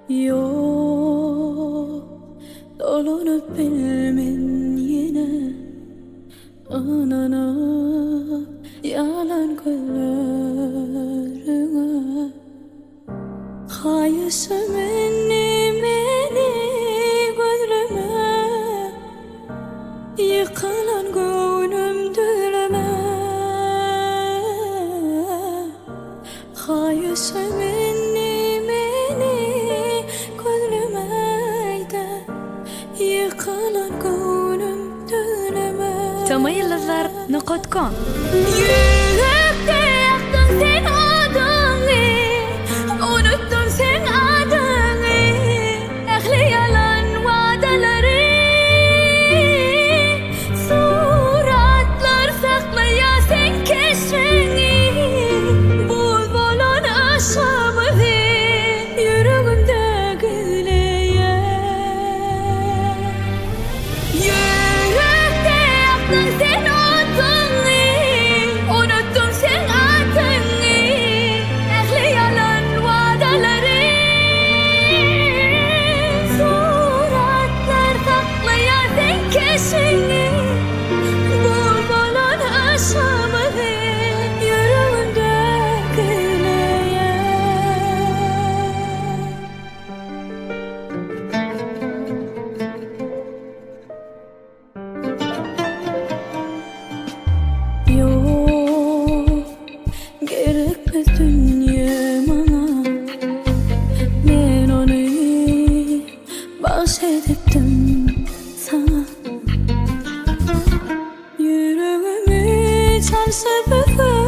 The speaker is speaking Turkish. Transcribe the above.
Yok, dolanıp bilmin yine anana yalan gözlerine. Hayısı meni gözleme, yıkılan gönlüm düleme. Hayısı meni gözlemeyde, yıkılan gönlüm düleme. Tamayıldızlar.com Yürekte yaktın sen adını, unuttum sen adını. Ehli yalan vadaları, suratlar saklaya sen keşfeni. Bul bulan aşamızı yüreğimde güleye. Yürekte yaktın sen adını, unuttum sen adını. Ehli yalan vadaları, suratlar saklaya sen keşfeni. Bul bulan aşamızı yüreğimde güleye. Yok, gerekmez dünya bana. Ben onu bahşediptim sana. Yüreğimi çalsa bırak.